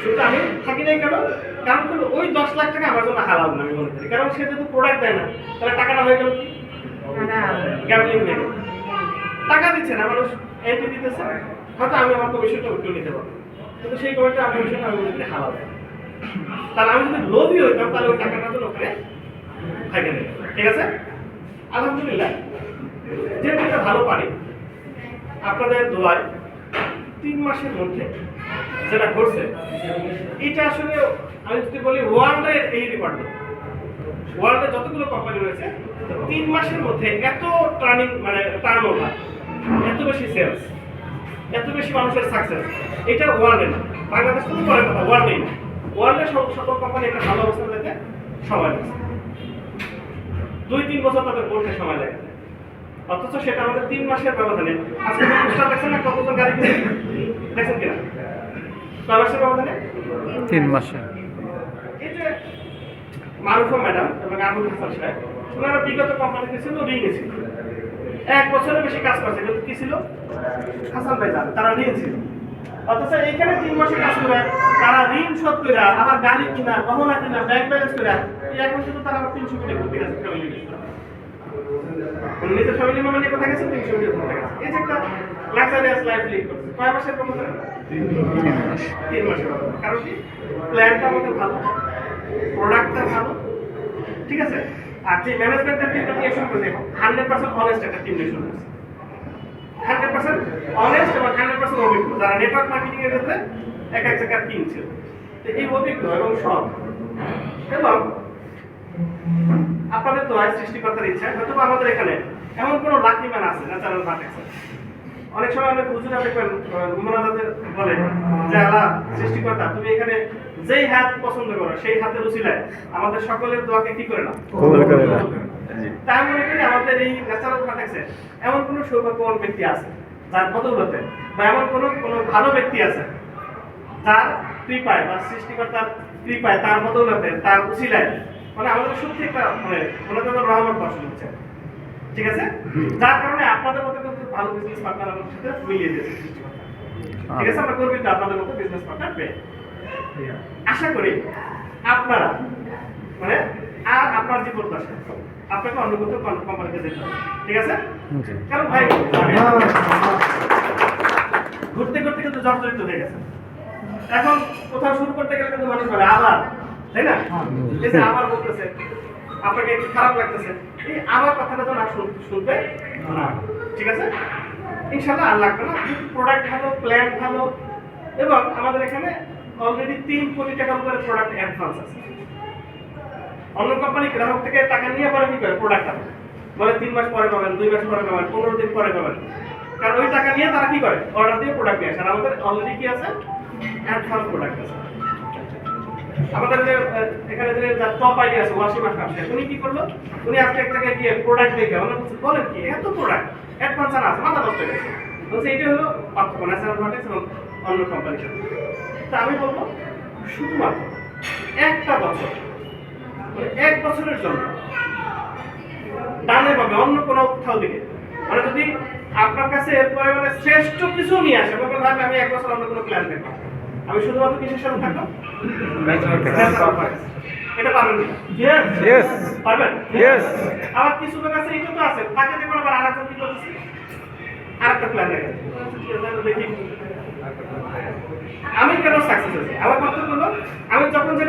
কিন্তু আমি থাকি নাই কেন? কারণ হলো ওই 10 লাখ টাকা আমার জন্য হালাল না আমি মনে করি। কারণ সে যদি প্রোডাক্ট দেয় না, তাহলে টাকাটা হয়ে গেল কি? গ্যাম্বলিং হয়ে গেল। টাকা দিচ্ছে না মানুষ, এন্ট্রি দিতেছে, হয়তো আমি আমার কমিশনটা উঠে নিতে পারবো, কিন্তু সেই কমিশনটা আমি মনে করি হালাল। তাহলে আমি যদি লোভী হইতাম তাহলে ওই টাকাটা তো লোকে থাকে না। ঠিক আছে? আলহামদুলিল্লাহ, যেহেতু এটা ভালো পারি, আপনাদের দোয়ায় 3 মাসের মধ্যে যেটা ঘটছে, এটা আসলে আমি যদি বলি ওয়ার্ল্ডের এই রেকর্ড, ওয়ার্ল্ডে যতগুলো কোম্পানি রয়েছে 3 মাসের মধ্যে এত টার্নিং মানে টার্নওভার, এত বেশি সেলস, এত বেশি মানুষের সাকসেস, এটা ওয়ার্ল্ডে না, বাংলাদেশ তো পরের কথা, ওয়ার্ল্ডেই না। ওয়ার্ল্ডের সকল কোম্পানি একটা ভালো অবস্থা যেতে সময় লাগছে, 2-3 বছর তাদের করতে সময় লাগে, অথচ সেটা আমাদের 3 মাসের ব্যবধানে। আজকে পোস্টার দেখছেন না, কতজন গাড়ি কিনে দেখছেন কিনা? 6 মাসের ব্যবধানে 3 মাসে। এই যে মারুফা ম্যাডাম এবং আবুল হাসান সাহেব, ওনারা বিগত কোম্পানিতে ছিল, ঋণে ছিল, 1 বছরের বেশি কাজ করছে, কিন্তু কি ছিল? হাসান ভাই জান, তারা ঋণ ছিল। অথচ এইখানে 3 মাসে কাজ করে তারা ঋণ শোধ করে আবার গাড়ি কিনা, গহনা কিনা, ব্যাংক ব্যালেন্স করে এখন কিন্তু তারা আবার 300 কোটি ঘুরতে গেছে ফ্যামিলি নিয়ে। নিজের ফ্যামিলি মেম্বার নিয়ে কোথায় গেছে? 300 কোটি ঘুরতে গেছে। এই যে একটা লাক্সারিয়াস লাইফ লিড করছে। কয় মাসের ব্যবধানে? 3 মাসের ব্যবধানে। কারণ কি? প্ল্যানটা আমাদের ভালো, প্রোডাক্টটা ভালো, ঠিক আছে? আর যে ম্যানেজমেন্টের টিমটা নিয়ে শুরু করেছে, 100% অনেস্ট একটা টিম নিয়ে শুরু করেছে, 100% অনেস্ট এবং 100% অভিজ্ঞ, যারা নেটওয়ার্ক মার্কেটিং এর ক্ষেত্রে এক জায়গার টিম ছিল। তো এই অভিজ্ঞ এবং সৎ এবং আপনাদের তো সৃষ্টিকর্তার ইচ্ছা, হয়তো আমাদের এখানে এমন কোনো লাকি ম্যান আছে ন্যাচারাল ভার্টেক্সে। অনেক সময় অনেক হুজুরা দেখবেন মোনাজাতে বলে যে আল্লাহ সৃষ্টিকর্তা, তুমি এখানে যেই হাত পছন্দ করো সেই হাতের উসিলায় আমাদের সকলের দোয়াকে কি করে না কবুল করে নাও। তাই মনে করি আমাদের এই ন্যাচারাল ভার্টেক্সে এমন কোনো সৌভাগ্যবান ব্যক্তি আছে যার বদৌলতে, বা এমন কোনো ভালো ব্যক্তি আছে যার কৃপায় বা সৃষ্টিকর্তার কৃপায়, তার বদৌলতে, তার উসিলায় মানে আমাদের সত্যি একটা মানে রহমত বর্ষণ হচ্ছে। ঠিক আছে? যার কারণে আপনাদের মতো কিন্তু ভালো বিজনেস পার্টনার আমাদের সাথে মিলিয়ে দিয়েছে সৃষ্টিকর্তা। ঠিক আছে? আমরা গর্বিত আপনাদের মতো বিজনেস পার্টনার পেয়ে। আশা করি আপনারা মানে আর আপনার যে প্রত্যাশা, আপনাকে অন্য কোথাও কোম্পানিতে যেতে হবে। ঠিক আছে? কারণ ভাই ঘুরতে ঘুরতে কিন্তু জর্জরিত হয়ে গেছে। এখন কোথাও শুরু করতে গেলে কিন্তু মানুষ বলে আবার, তাই না? এই যে আবার বলতেছে, আপনাকে একটু খারাপ লাগতেছে, এই আবার কথাটা তো না শুনতে না। ঠিক আছে? ইনশাআল্লাহ আর লাগবে না। প্রোডাক্ট ভালো, প্ল্যান ভালো, এবং আমাদের এখানে অলরেডি 3 কোটি টাকার উপরে প্রোডাক্ট অ্যাডভান্স আছে। অন্য কোম্পানি গ্রাহক থেকে টাকা নিয়ে পরে কি করে? প্রোডাক্ট আনে, বলে 3 মাস পরে পাবেন, 2 মাস পরে পাবেন, 15 দিন পরে পাবেন। কারণ ওই টাকা নিয়ে তারা কি করে? অর্ডার দিয়ে প্রোডাক্ট নিয়ে আসে। আর আমাদের অলরেডি কি আছে? অ্যাডভান্স প্রোডাক্ট আছে। আমাদের যে এখানে যে টপ আইডিয়া আছে, ওয়াসিম আশরাফ সাহেব, উনি কি করলো? উনি আজকে এক জায়গায় গিয়ে প্রোডাক্ট দেখে মানে বলেন কি এত প্রোডাক্ট অ্যাডভান্স আছে, মাথা নষ্ট হয়ে গেছে। বলছে এটা হলো পার্থক্য ন্যাচারাল ভার্টেক্স এবং অন্য কোম্পানির সাথে। তা আমি বলবো শুধুমাত্র একটা বছর, মানে 1 বছরের জন্য ডানে পাবে অন্য কোনো কোথাও দিকে, মানে যদি আপনার কাছে এরপরে মানে শ্রেষ্ঠ কিছু নিয়ে আসে, বলবেন ভাই আমি 1 বছর অন্য কোনো প্ল্যান দেখবো, আমি শুধুমাত্র কিসের সাথে থাকবো? এটা পারবেন না? ইয়েস পারবেন? ইয়েস। আবার কিছু লোক আছে, এইটা তো আছে, তাকে দেখবেন আবার আরেকজন কি করতেছে, আরেকটা প্ল্যান দেখেন, দেখি আমি কেন সাকসেস হয়েছি। আমার কথা হলো আমি যখন যেটা